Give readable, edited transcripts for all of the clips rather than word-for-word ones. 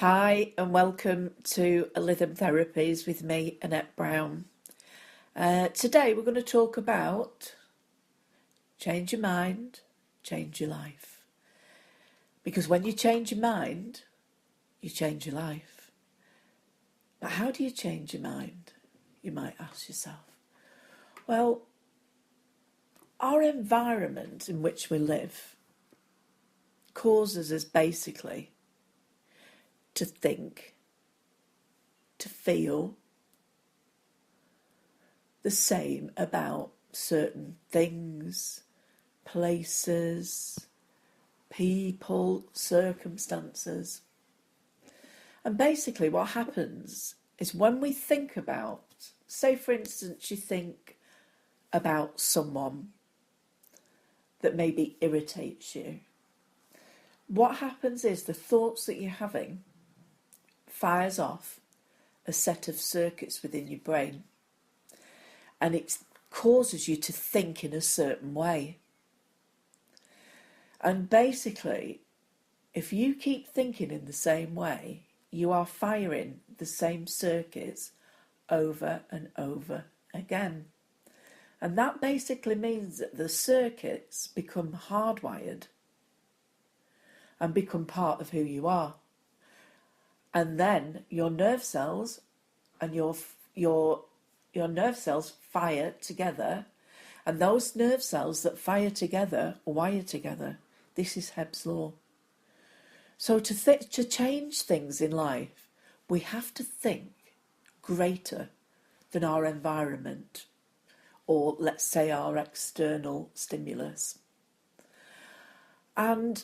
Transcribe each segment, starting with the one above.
Hi and welcome to Rhythm Therapies with me, Annette Brown. Today we're going to talk about change your mind, change your life. Because when you change your mind, you change your life. But how do you change your mind? You might ask yourself. Well, our environment in which we live causes us basically to think, to feel the same about certain things, places, people, circumstances. And basically what happens is when we think about, say for instance, you think about someone that maybe irritates you. What happens is the thoughts that you're having fires off a set of circuits within your brain, and it causes you to think in a certain way. And basically, if you keep thinking in the same way, you are firing the same circuits over and over again. And that basically means that the circuits become hardwired and become part of who you are. And then your nerve cells and your nerve cells fire together, and those nerve cells that fire together wire together. This is Hebb's law. So to change things in life, we have to think greater than our environment, or let's say our external stimulus. And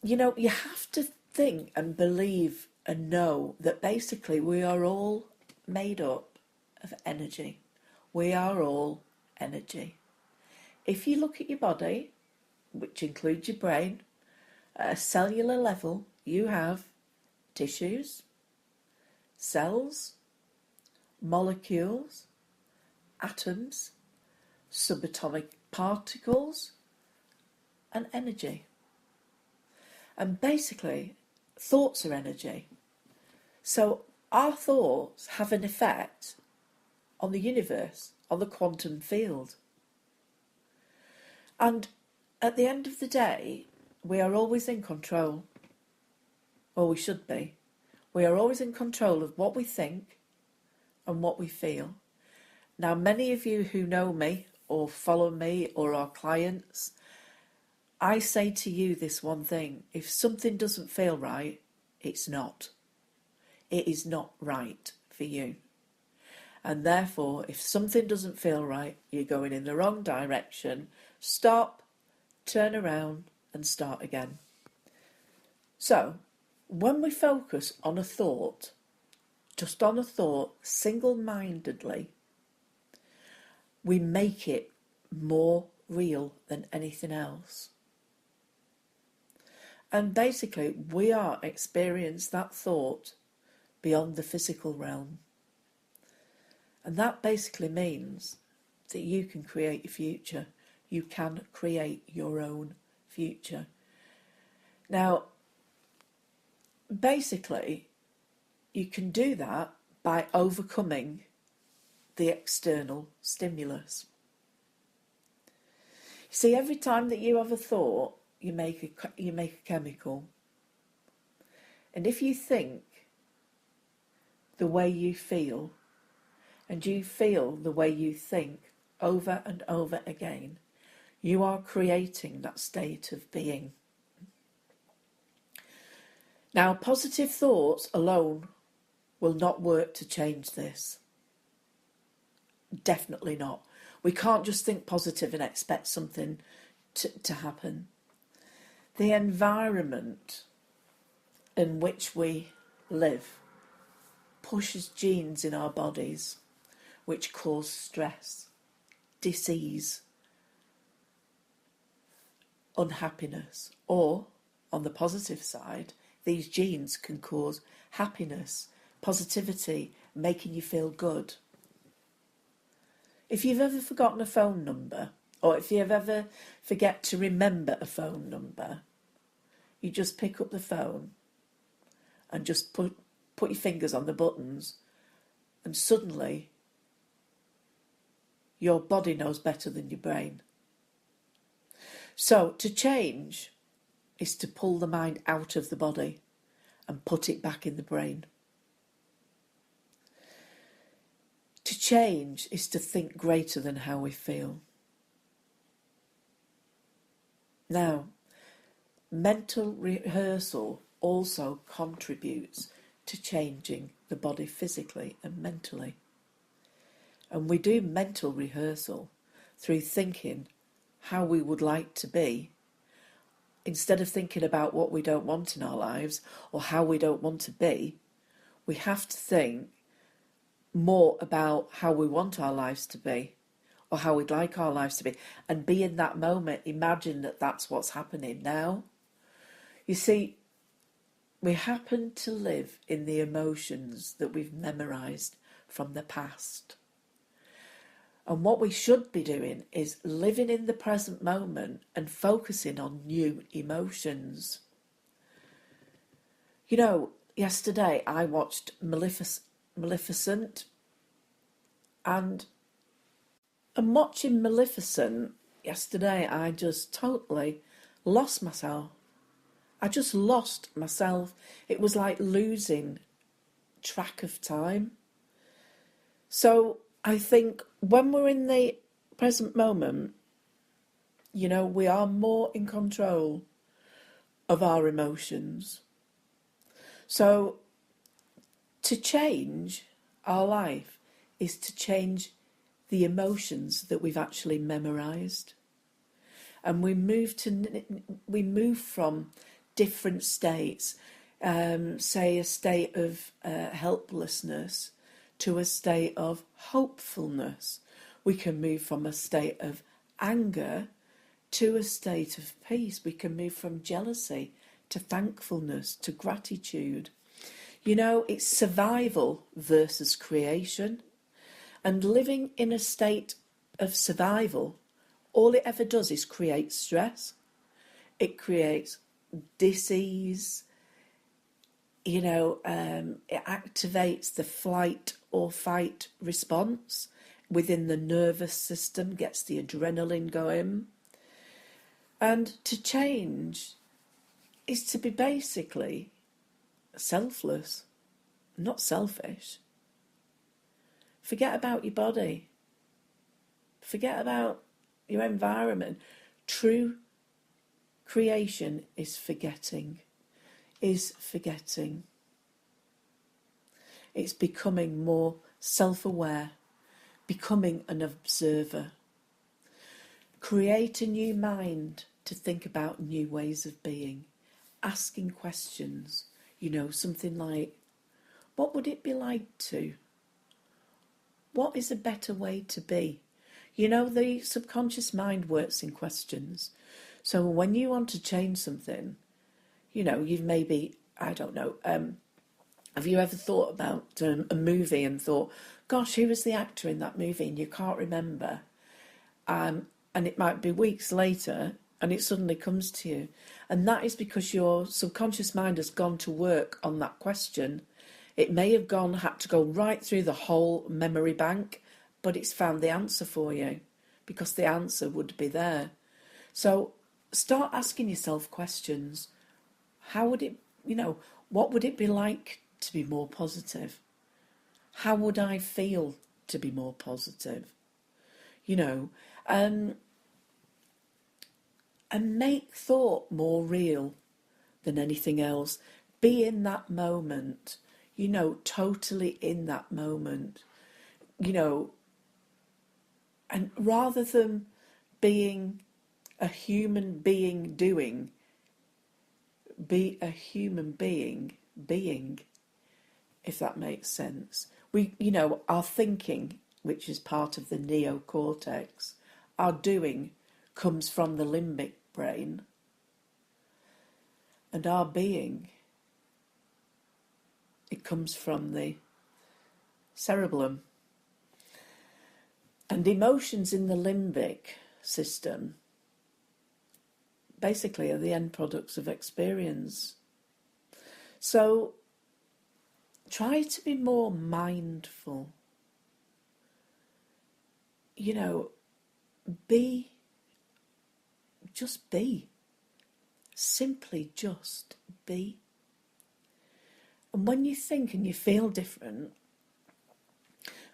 you have to think and believe and know that basically we are all made up of energy. We are all energy. If you look at your body, which includes your brain, at a cellular level, you have tissues, cells, molecules, atoms, subatomic particles, and energy. And basically, thoughts are energy. So our thoughts have an effect on the universe, on the quantum field. And at the end of the day, we are always in control. Or we should be. We are always in control of what we think and what we feel. Now, many of you who know me or follow me or are clients, I say to you this one thing: if something doesn't feel right, it's not. It is not right for you. And therefore, if something doesn't feel right, you're going in the wrong direction. Stop, turn around and start again. So, when we focus on a thought, just on a thought, single-mindedly, we make it more real than anything else. And basically, we are experiencing that thought beyond the physical realm. And that basically means that you can create your future. You can create your own future. Now, basically, you can do that by overcoming the external stimulus. You see, every time that you have a thought, you make a chemical. And if you think the way you feel, and you feel the way you think over and over again, you are creating that state of being. Now, positive thoughts alone will not work to change this. Definitely not. We can't just think positive and expect something to happen. The environment in which we live pushes genes in our bodies which cause stress, disease, unhappiness, or, on the positive side, these genes can cause happiness, positivity, making you feel good. If you've ever forgotten a phone number, or if you've ever forget to remember a phone number, you just pick up the phone and just put your fingers on the buttons, and suddenly your body knows better than your brain. So to change is to pull the mind out of the body and put it back in the brain. To change is to think greater than how we feel. Now, mental rehearsal also contributes to changing the body physically and mentally. And we do mental rehearsal through thinking how we would like to be, instead of thinking about what we don't want in our lives or how we don't want to be. We have to think more about how we want our lives to be, or how we'd like our lives to be, and be in that moment. Imagine that that's what's happening now. You see, we happen to live in the emotions that we've memorised from the past. And what we should be doing is living in the present moment and focusing on new emotions. You know, yesterday I watched Maleficent, and watching Maleficent yesterday, I just totally lost myself. I just lost myself. It was like losing track of time. So I think when we're in the present moment, you know, we are more in control of our emotions. So to change our life is to change the emotions that we've actually memorised. And we move from different states, say a state of helplessness to a state of hopefulness. We can move from a state of anger to a state of peace. We can move from jealousy to thankfulness to gratitude. You know, it's survival versus creation. And living in a state of survival, all it ever does is create stress. It creates disease. You know, it activates the flight or fight response within the nervous system, gets the adrenaline going. And to change is to be basically selfless, not selfish. Forget about your body. Forget about your environment. True creation is forgetting. It's becoming more self-aware, becoming an observer. Create a new mind to think about new ways of being, asking questions, you know, something like, what would it be like to? What is a better way to be? You know, the subconscious mind works in questions. So when you want to change something, you know, you've maybe, I don't know, have you ever thought about a movie and thought, gosh, who was the actor in that movie? And you can't remember. And it might be weeks later and it suddenly comes to you. And that is because your subconscious mind has gone to work on that question. It may have had to go right through the whole memory bank, but it's found the answer for you because the answer would be there. So start asking yourself questions. How would it, you know, what would it be like to be more positive? How would I feel to be more positive? You know, and make thought more real than anything else. Be in that moment, you know, totally in that moment, you know, and rather than being a human being doing, be a human being, if that makes sense. We, you know, our thinking, which is part of the neocortex, our doing comes from the limbic brain, and our being, it comes from the cerebellum. And emotions in the limbic system basically are the end products of experience. So try to be more mindful. You know, just be. Simply just be. And when you think and you feel different,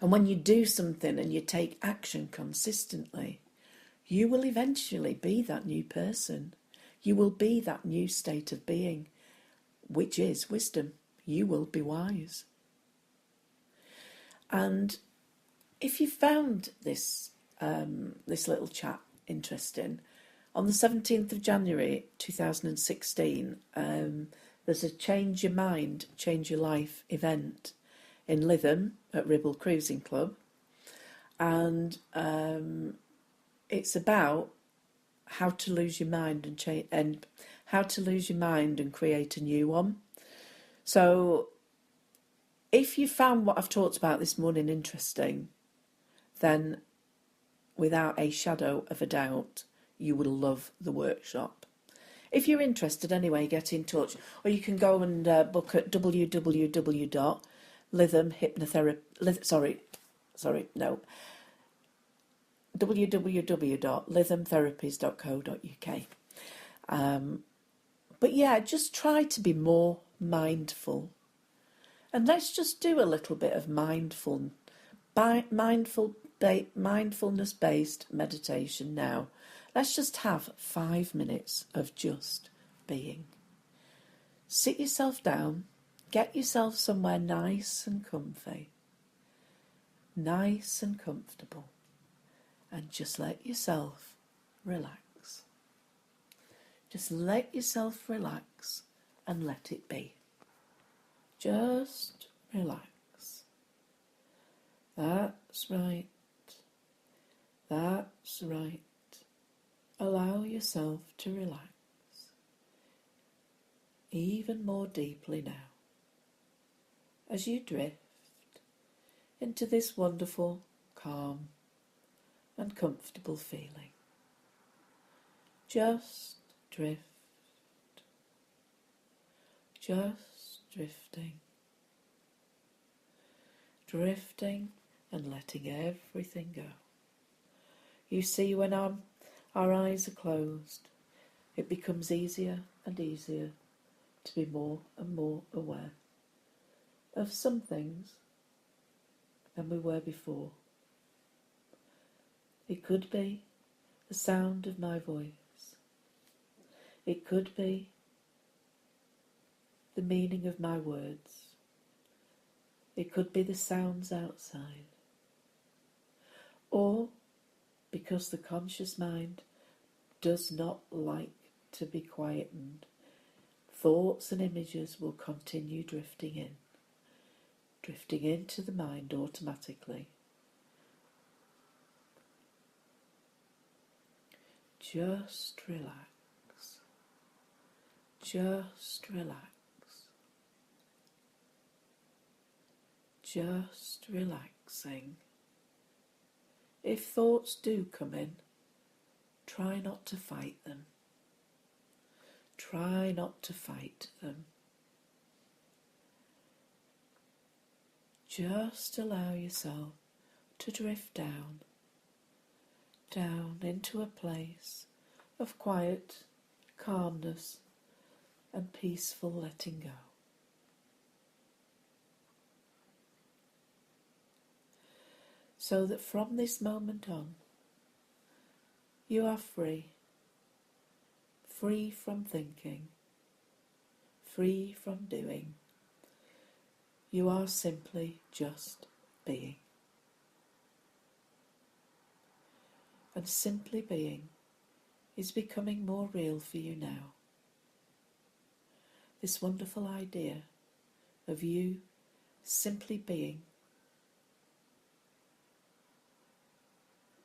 and when you do something and you take action consistently, you will eventually be that new person. You will be that new state of being, which is wisdom. You will be wise. And if you found this little chat interesting, on the 17th of January 2016, there's a Change Your Mind, Change Your Life event in Lytham at Ribble Cruising Club. And it's about how to lose your mind and how to lose your mind and create a new one. So if you found what I've talked about this morning interesting, then without a shadow of a doubt, you will love the workshop. If you're interested anyway, get in touch. Or you can go and book at www.lythamtherapies.co.uk. But yeah, just try to be more mindful. And let's just do a little bit of mindfulness-based meditation now. Let's just have 5 minutes of just being. Sit yourself down, get yourself somewhere nice and comfy, nice and comfortable, and just let yourself relax. Just let yourself relax and let it be. Just relax. That's right. That's right. Allow yourself to relax even more deeply now as you drift into this wonderful, calm and comfortable feeling. Just drift. Just drifting. Drifting and letting everything go. You see, when our eyes are closed, it becomes easier and easier to be more and more aware of some things than we were before. It could be the sound of my voice. It could be the meaning of my words. It could be the sounds outside. Or because the conscious mind does not like to be quietened, thoughts and images will continue drifting into the mind automatically. Just relax. Just relax. Just relaxing. If thoughts do come in, try not to fight them. Try not to fight them. Just allow yourself to drift down into a place of quiet, calmness and peaceful letting go. So that from this moment on, you are free. Free from thinking. Free from doing. You are simply just being. And simply being is becoming more real for you now. This wonderful idea of you simply being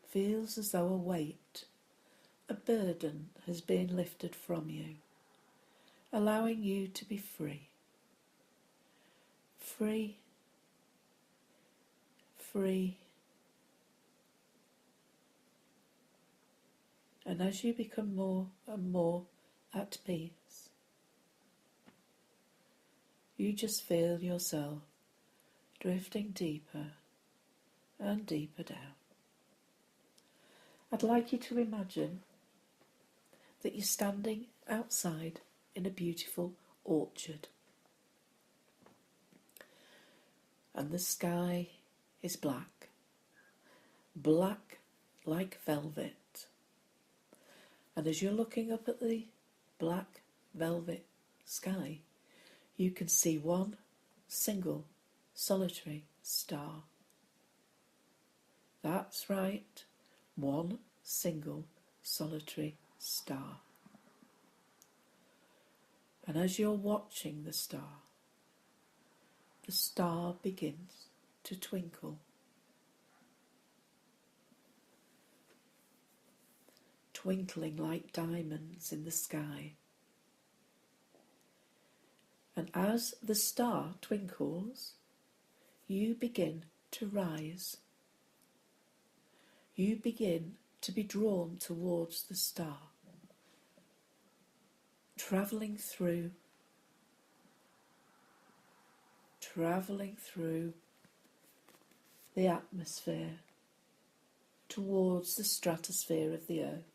feels as though a weight, a burden has been lifted from you, allowing you to be free. Free. Free. And as you become more and more at peace, you just feel yourself drifting deeper and deeper down. I'd like you to imagine that you're standing outside in a beautiful orchard, and the sky is black, black like velvet. And as you're looking up at the black velvet sky, you can see one single solitary star. That's right, one single solitary star. And as you're watching the star begins to twinkle. Twinkling like diamonds in the sky. And as the star twinkles, you begin to rise. You begin to be drawn towards the star, travelling through the atmosphere towards the stratosphere of the Earth,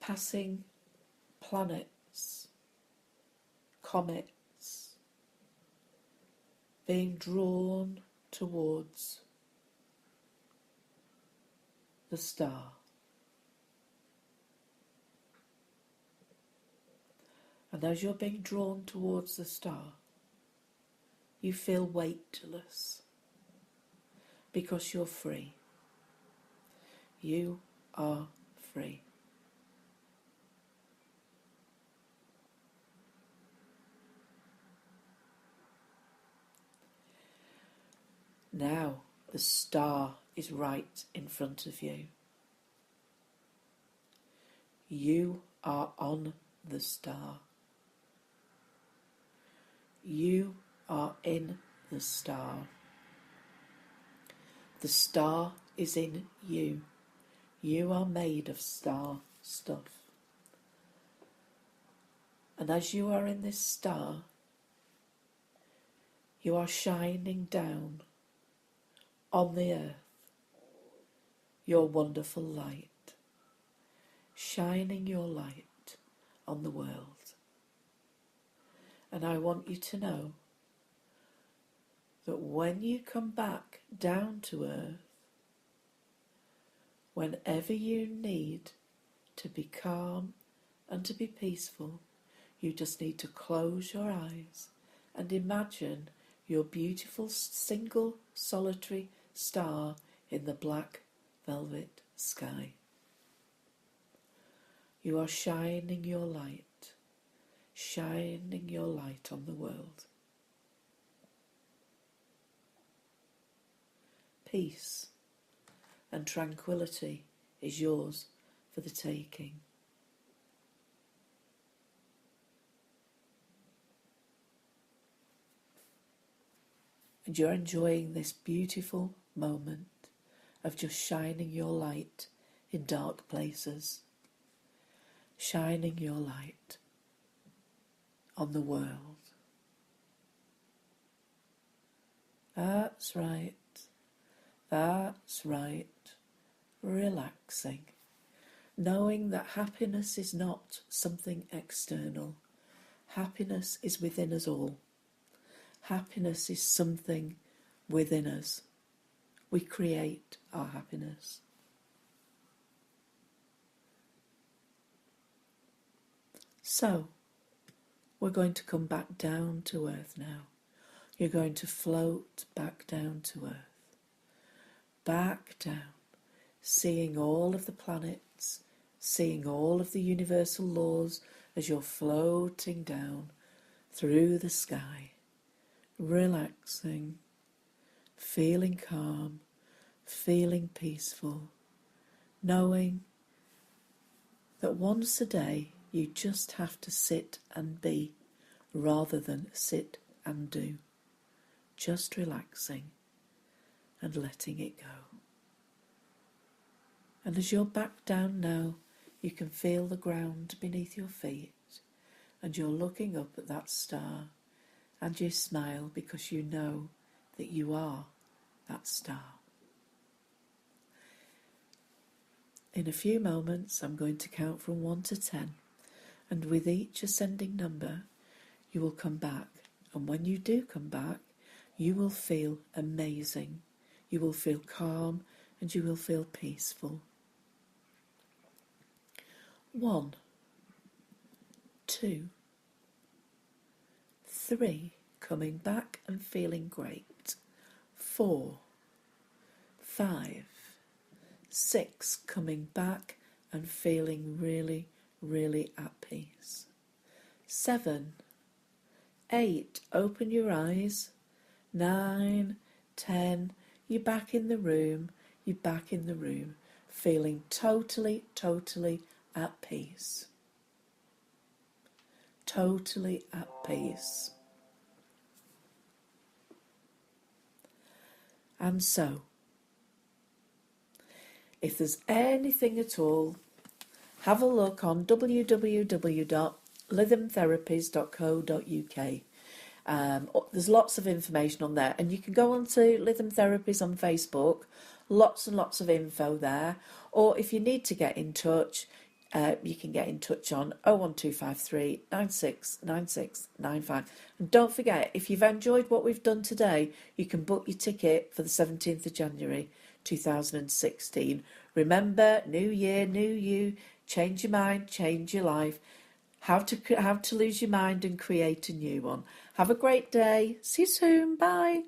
passing planets, comets, being drawn towards the star. And as you're being drawn towards the star, you feel weightless because you're free. You are free. Now the star is right in front of you. You are on the star. You are in the star. The star is in you. You are made of star stuff. And as you are in this star, you are shining down on the earth your wonderful light, shining your light on the world. And I want you to know that when you come back down to earth, whenever you need to be calm and to be peaceful, you just need to close your eyes and imagine your beautiful single solitary star in the black velvet sky. You are shining your light on the world. Peace and tranquility is yours for the taking. And you're enjoying this beautiful moment of just shining your light in dark places, shining your light on the world. That's right. That's right. Relaxing. Knowing that happiness is not something external. Happiness is within us all. Happiness is something within us. We create our happiness. So, we're going to come back down to earth now. You're going to float back down to earth. Back down, seeing all of the planets, seeing all of the universal laws as you're floating down through the sky, relaxing, feeling calm, feeling peaceful, knowing that once a day you just have to sit and be rather than sit and do. Just relaxing and letting it go. And as you're back down now, you can feel the ground beneath your feet, and you're looking up at that star, and you smile because you know that you are that star. In a few moments, I'm going to count from 1 to 10, and with each ascending number, you will come back. And when you do come back, you will feel amazing. You will feel calm and you will feel peaceful. 1, 2, 3, coming back and feeling great. 4, 5, 6, coming back and feeling really, really at peace. 7, 8, open your eyes. 9, 10, you're back in the room. You're back in the room, feeling totally, totally at peace. Totally at peace. And so, if there's anything at all, have a look on www.rhythmtherapies.co.uk. There's lots of information on there, and you can go on to Rhythm Therapies on Facebook. Lots and lots of info there. Or if you need to get in touch, you can get in touch on 01253 969695. And don't forget, if you've enjoyed what we've done today, you can book your ticket for the 17th of January 2016. Remember, new year, new you, change your mind, change your life. How to lose your mind and create a new one. Have a great day. See you soon. Bye.